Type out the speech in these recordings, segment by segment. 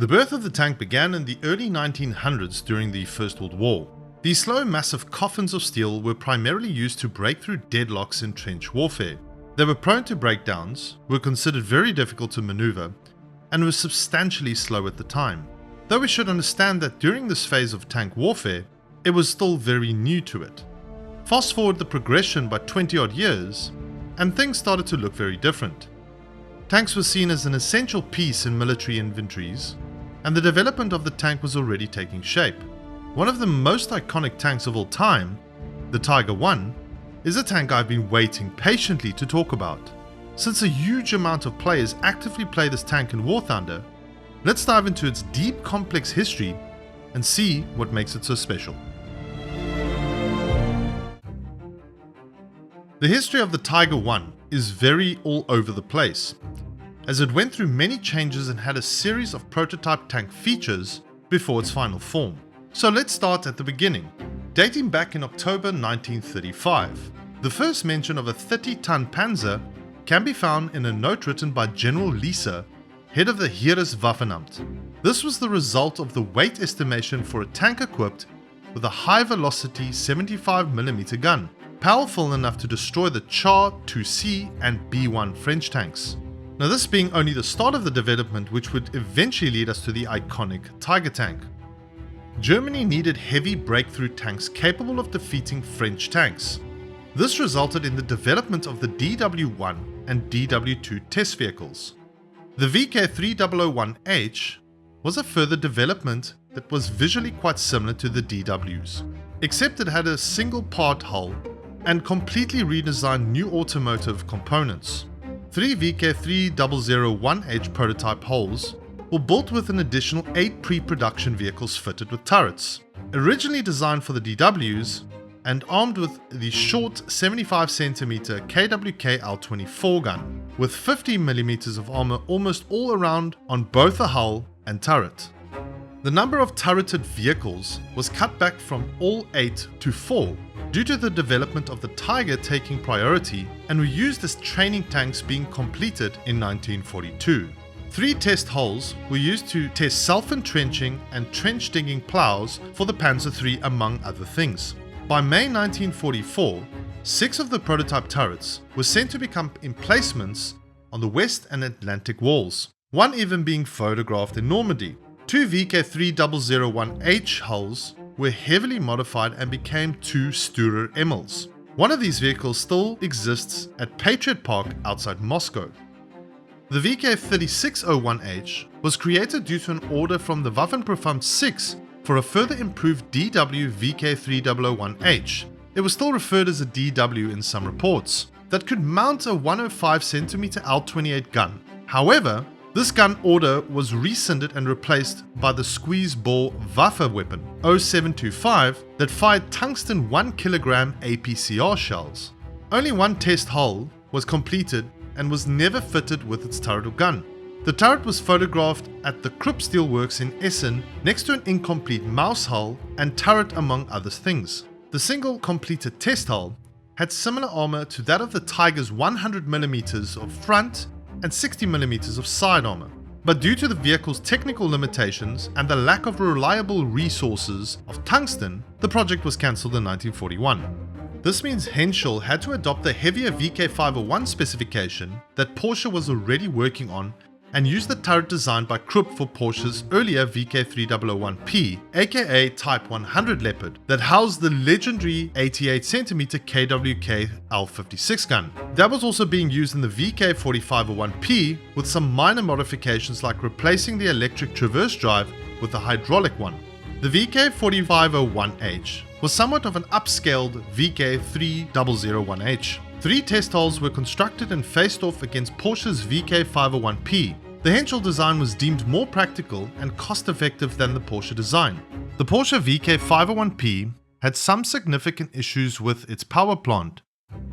The birth of the tank began in the early 1900s during the First World War. These slow, massive coffins of steel were primarily used to break through deadlocks in trench warfare. They were prone to breakdowns, were considered very difficult to maneuver, and were substantially slow at the time. Though we should understand that during this phase of tank warfare, it was still very new to it. Fast forward the progression by 20 odd years, and things started to look very different. Tanks were seen as an essential piece in military inventories, and the development of the tank was already taking shape. One of the most iconic tanks of all time, the Tiger I, is a tank I've been waiting patiently to talk about. Since a huge amount of players actively play this tank in War Thunder, let's dive into its deep, complex history and see what makes it so special. The history of the Tiger I is very all over the place, as it went through many changes and had a series of prototype tank features before its final form. So let's start at the beginning, dating back in October 1935. The first mention of a 30-ton Panzer can be found in a note written by General Lisa, head of the Heereswaffenamt. This was the result of the weight estimation for a tank equipped with a high-velocity 75mm gun, powerful enough to destroy the Char 2C and B1 French tanks. Now, this being only the start of the development which would eventually lead us to the iconic Tiger tank. Germany needed heavy breakthrough tanks capable of defeating French tanks. This resulted in the development of the DW1 and DW2 test vehicles. The VK3001H was a further development that was visually quite similar to the DWs, except it had a single part hull and completely redesigned new automotive components. 3 VK3001H prototype hulls were built with an additional 8 pre-production vehicles fitted with turrets. Originally designed for the DWs and armed with the short 75cm KWK L24 gun, with 50mm of armor almost all around on both the hull and turret. The number of turreted vehicles was cut back from all 8 to 4 due to the development of the Tiger taking priority, and were used as training tanks being completed in 1942. 3 test hulls were used to test self-entrenching and trench-digging plows for the Panzer III, among other things. By May 1944, 6 of the prototype turrets were sent to become emplacements on the West and Atlantic walls, one even being photographed in Normandy. 2 VK3001H hulls were heavily modified and became 2 Sturer Emmels. One of these vehicles still exists at Patriot Park outside Moscow. The VK3601H was created due to an order from the Waffenprogramm 6 for a further improved DW VK3001H. It was still referred as a DW in some reports, that could mount a 105cm L28 gun. However, this gun order was rescinded and replaced by the squeeze-bore Waffe weapon 0725 that fired tungsten 1 kg APCR shells. Only one test hull was completed and was never fitted with its turret or gun. The turret was photographed at the Krupp Steelworks in Essen next to an incomplete mouse hull and turret, among other things. The single completed test hull had similar armor to that of the Tiger's 100mm of front and 60mm of side armor. But due to the vehicle's technical limitations and the lack of reliable resources of tungsten, the project was cancelled in 1941. This means Henschel had to adopt the heavier VK501 specification that Porsche was already working on and use the turret designed by Krupp for Porsche's earlier VK3001P, aka Type 100 Leopard, that housed the legendary 88cm KWK L56 gun. That was also being used in the VK4501P with some minor modifications like replacing the electric traverse drive with a hydraulic one. The VK4501H was somewhat of an upscaled VK3001H. 3 test hulls were constructed and faced off against Porsche's VK501P. The Henschel design was deemed more practical and cost-effective than the Porsche design. The Porsche VK501P had some significant issues with its power plant,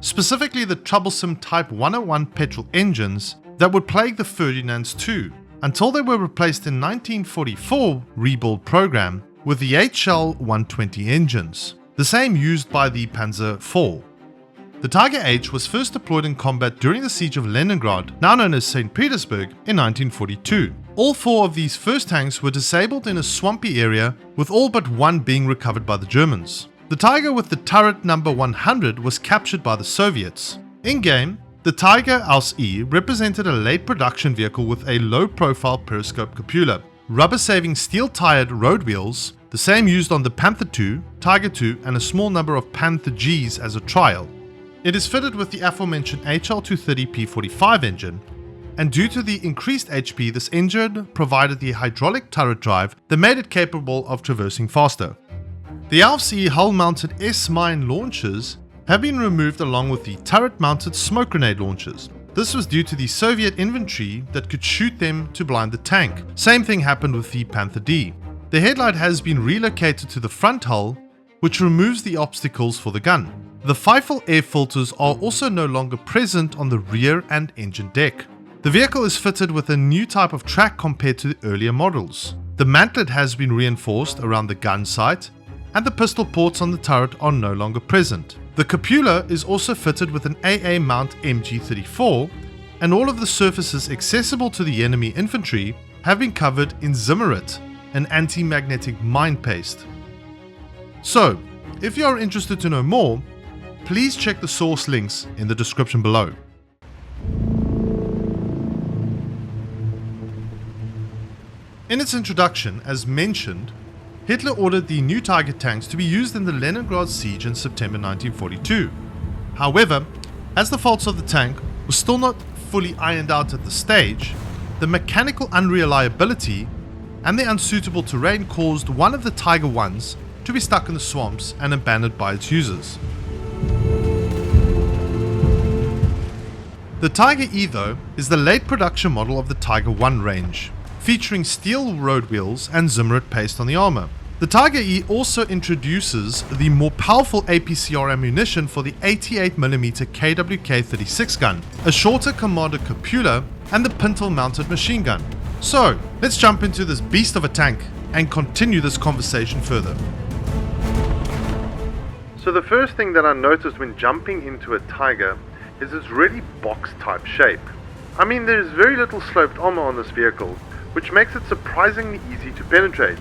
specifically the troublesome Type 101 petrol engines that would plague the Ferdinands too, until they were replaced in 1944 rebuild program with the HL 120 engines, the same used by the Panzer IV. The Tiger H was first deployed in combat during the siege of Leningrad, now known as St. Petersburg, in 1942. All 4 of these first tanks were disabled in a swampy area, with all but one being recovered by the Germans. The Tiger with the turret number 100 was captured by the Soviets. In-game, the Tiger Aus E represented a late production vehicle with a low-profile periscope cupola, rubber-saving steel-tired road wheels, the same used on the Panther II, Tiger II, and a small number of Panther Gs as a trial. It is fitted with the aforementioned HL230 P45 engine, and due to the increased HP, this engine provided the hydraulic turret drive that made it capable of traversing faster. The Aus E hull-mounted S-mine launchers have been removed along with the turret-mounted smoke grenade launchers. This was due to the Soviet infantry that could shoot them to blind the tank. Same thing happened with the Panther D. The headlight has been relocated to the front hull, which removes the obstacles for the gun. The Feifel air filters are also no longer present on the rear and engine deck. The vehicle is fitted with a new type of track compared to the earlier models. The mantlet has been reinforced around the gun sight, and the pistol ports on the turret are no longer present. The cupola is also fitted with an AA mount MG34, and all of the surfaces accessible to the enemy infantry have been covered in Zimmerit, an anti-magnetic mine paste. So, if you are interested to know more, please check the source links in the description below. In its introduction, as mentioned, Hitler ordered the new Tiger tanks to be used in the Leningrad siege in September 1942. However, as the faults of the tank were still not fully ironed out at the stage, the mechanical unreliability and the unsuitable terrain caused one of the Tiger Is to be stuck in the swamps and abandoned by its users. The Tiger E, though, is the late production model of the Tiger I range, featuring steel road wheels and Zimmerit paste on the armor. The Tiger E also introduces the more powerful APCR ammunition for the 88mm KWK-36 gun, a shorter Commander cupola, and the pintle-mounted machine gun. So, let's jump into this beast of a tank and continue this conversation further. So the first thing that I noticed when jumping into a Tiger is its really box-type shape. I mean, there's very little sloped armor on this vehicle, which makes it surprisingly easy to penetrate.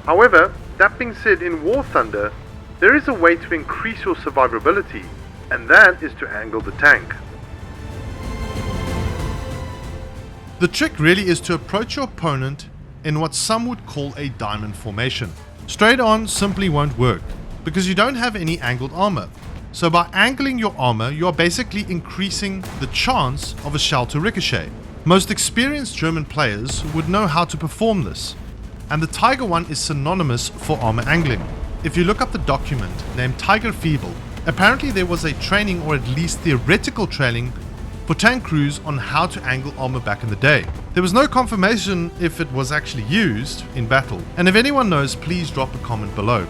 However, that being said, in War Thunder, there is a way to increase your survivability, and that is to angle the tank. The trick really is to approach your opponent in what some would call a diamond formation. Straight on simply won't work, because you don't have any angled armor. So by angling your armor, you are basically increasing the chance of a shell to ricochet. Most experienced German players would know how to perform this, and the Tiger I is synonymous for armor angling. If you look up the document named Tiger Feeble, apparently there was a training, or at least theoretical training, for tank crews on how to angle armor back in the day. There was no confirmation if it was actually used in battle, and if anyone knows, please drop a comment below.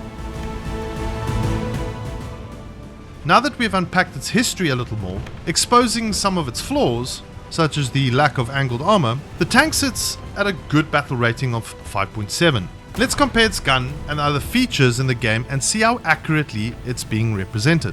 Now that we have unpacked its history a little more, exposing some of its flaws, such as the lack of angled armor, the tank sits at a good battle rating of 5.7. Let's compare its gun and other features in the game and see how accurately it's being represented.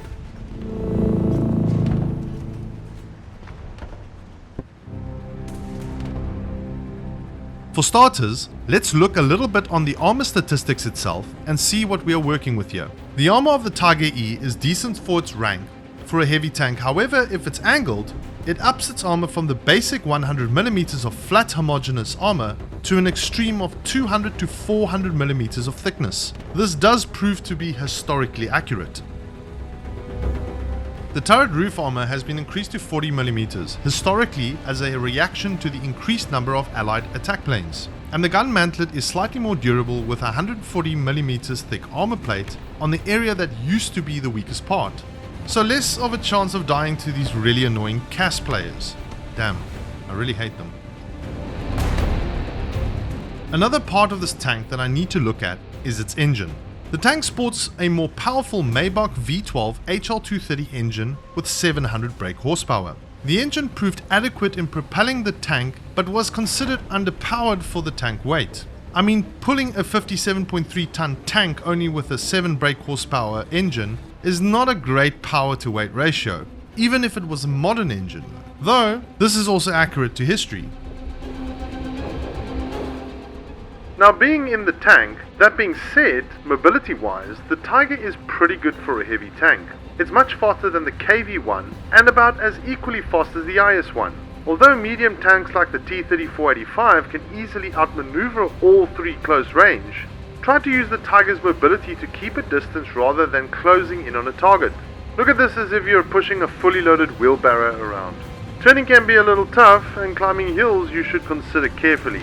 For starters, let's look a little bit on the armor statistics itself and see what we are working with here. The armor of the Tiger E is decent for its rank for a heavy tank. However, if it's angled, it ups its armor from the basic 100mm of flat homogeneous armor to an extreme of 200 to 400mm of thickness. This does prove to be historically accurate. The turret roof armor has been increased to 40mm, historically as a reaction to the increased number of allied attack planes. And the gun mantlet is slightly more durable with a 140mm thick armor plate on the area that used to be the weakest part. So less of a chance of dying to these really annoying CAS players. Damn, I really hate them. Another part of this tank that I need to look at is its engine. The tank sports a more powerful Maybach V12 HL230 engine with 700 brake horsepower. The engine proved adequate in propelling the tank, but was considered underpowered for the tank weight. I mean, pulling a 57.3 ton tank only with a 7 brake horsepower engine is not a great power to weight ratio. even if it was a modern engine. Though, this is also accurate to history. Now, being in the tank, that being said, mobility-wise, the Tiger is pretty good for a heavy tank. It's much faster than the KV-1 and about as equally fast as the IS-1. Although medium tanks like the T-3485 can easily outmaneuver all three close range, try to use the Tiger's mobility to keep a distance rather than closing in on a target. Look at this as if you're pushing a fully loaded wheelbarrow around. Turning can be a little tough, and climbing hills you should consider carefully.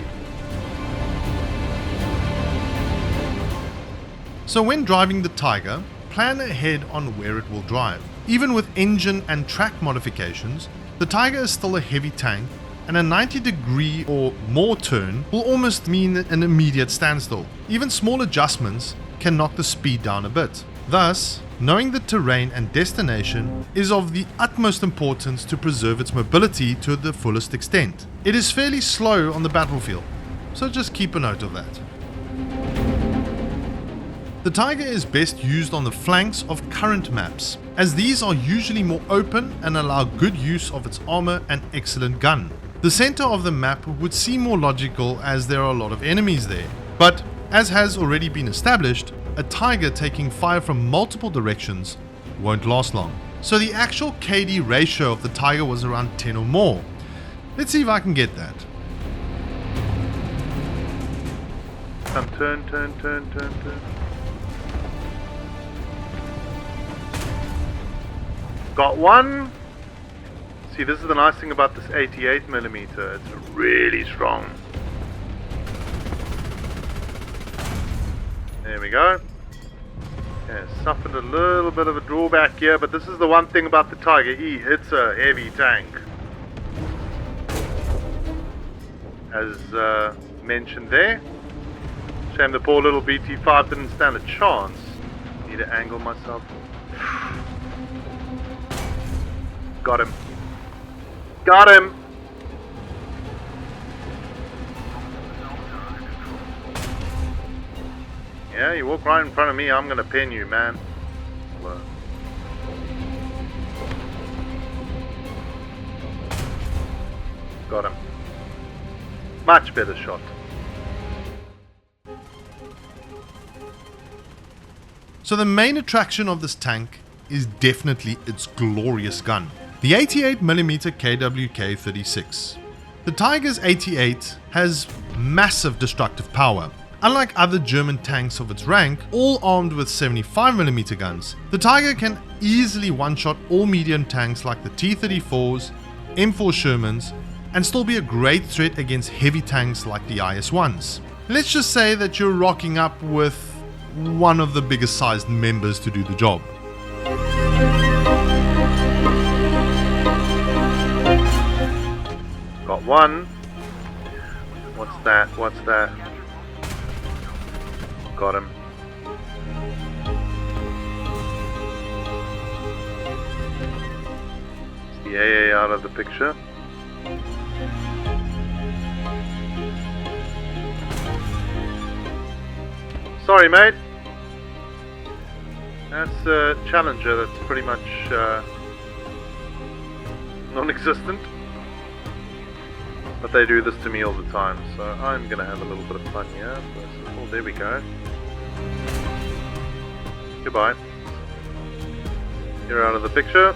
So when driving the Tiger, plan ahead on where it will drive. Even with engine and track modifications, the Tiger is still a heavy tank, and a 90-degree or more turn will almost mean an immediate standstill. Even small adjustments can knock the speed down a bit. Thus, knowing the terrain and destination is of the utmost importance to preserve its mobility to the fullest extent. It is fairly slow on the battlefield, so just keep a note of that. The Tiger is best used on the flanks of current maps, as these are usually more open and allow good use of its armor and excellent gun. The center of the map would seem more logical as there are a lot of enemies there, but as has already been established, a Tiger taking fire from multiple directions won't last long. So the actual KD ratio of the Tiger was around 10 or more. Let's see if I can get that. Turn. Got one. See, this is the nice thing about this 88mm. It's really strong. There we go. Okay, suffered a little bit of a drawback here, but this is the one thing about the Tiger E. It's a heavy tank. As mentioned there. Shame the poor little BT5 didn't stand a chance. Need to angle myself. Got him. Got him! Yeah, you walk right in front of me, I'm gonna pin you, man. Whoa. Got him. Much better shot. So the main attraction of this tank is definitely its glorious gun, the 88mm KWK-36. The Tiger's 88 has massive destructive power. Unlike other German tanks of its rank, all armed with 75mm guns, the Tiger can easily one-shot all medium tanks like the T-34s, M4 Shermans, and still be a great threat against heavy tanks like the IS-1s. Let's just say that you're rocking up with one of the biggest sized members to do the job. Got one. What's that? What's that? Got him. Is the AA out of the picture? Sorry, mate. That's a Challenger that's pretty much non-existent. But they do this to me all the time, so I'm gonna have a little bit of fun here. Oh, there we go. Goodbye. You're out of the picture.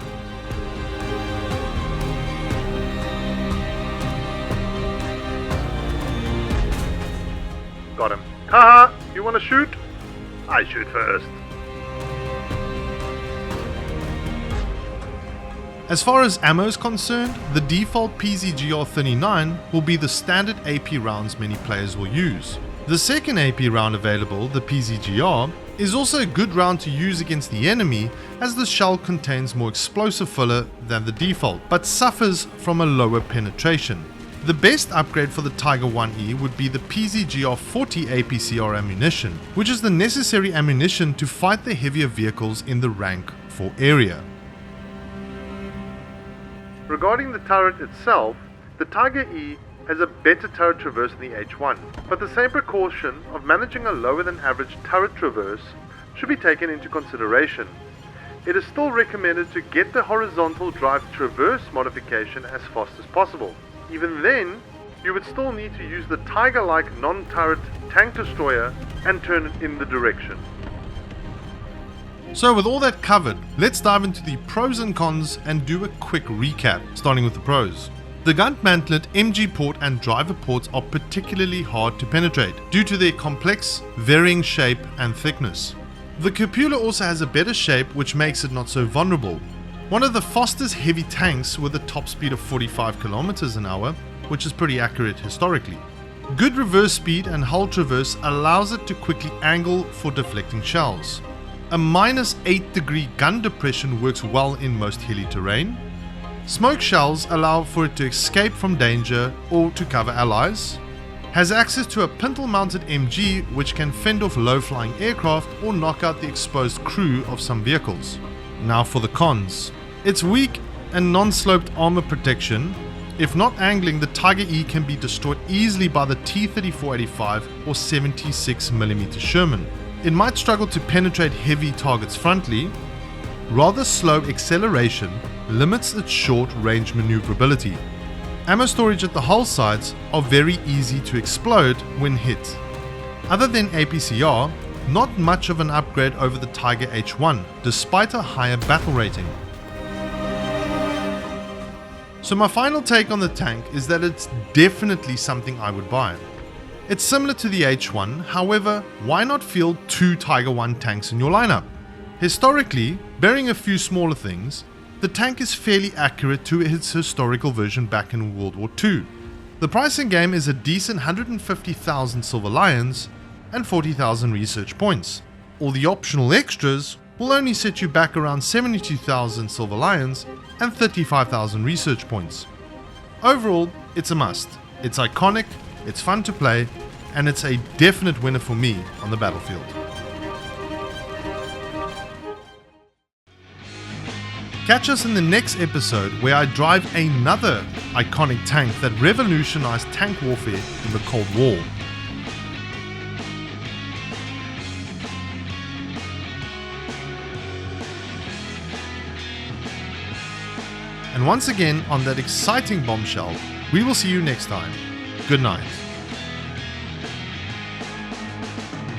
Got him. Haha! You wanna shoot? I shoot first. As far as ammo is concerned, the default PZGR-39 will be the standard AP rounds many players will use. The second AP round available, the PZGR, is also a good round to use against the enemy as the shell contains more explosive filler than the default, but suffers from a lower penetration. The best upgrade for the Tiger 1E would be the PZGR-40 APCR ammunition, which is the necessary ammunition to fight the heavier vehicles in the rank 4 area. Regarding the turret itself, the Tiger E has a better turret traverse than the H1, but the same precaution of managing a lower than average turret traverse should be taken into consideration. it is still recommended to get the horizontal drive traverse modification as fast as possible. Even then, you would still need to use the Tiger-like non-turret tank destroyer and turn it in the direction. So with all that covered, let's dive into the pros and cons and do a quick recap, starting with the pros. The gun-mantlet, MG port and driver ports are particularly hard to penetrate due to their complex, varying shape and thickness. The cupola also has a better shape which makes it not so vulnerable. One of the fastest heavy tanks with a top speed of 45 km an hour, which is pretty accurate historically. Good reverse speed and hull traverse allows it to quickly angle for deflecting shells. A -8-degree gun depression works well in most hilly terrain. Smoke shells allow for it to escape from danger or to cover allies. Has access to a pintle-mounted MG which can fend off low-flying aircraft or knock out the exposed crew of some vehicles. Now for the cons. Its weak and non-sloped armor protection. If not angling, the Tiger E can be destroyed easily by the T-34-85 or 76mm Sherman. It might struggle to penetrate heavy targets frontally. Rather slow acceleration limits its short-range maneuverability. Ammo storage at the hull sides are very easy to explode when hit. Other than APCR, not much of an upgrade over the Tiger H1, despite a higher battle rating. So my final take on the tank is that it's definitely something I would buy. It's similar to the H1, however, why not field 2 Tiger I tanks in your lineup? Historically, bearing a few smaller things, the tank is fairly accurate to its historical version back in World War II. The price in game is a decent 150,000 Silver Lions and 40,000 research points. All the optional extras will only set you back around 72,000 Silver Lions and 35,000 research points. Overall, it's a must. It's iconic, it's fun to play, and it's a definite winner for me on the battlefield. Catch us in the next episode where I drive another iconic tank that revolutionized tank warfare in the Cold War. And once again, on that exciting bombshell, we will see you next time. Good night.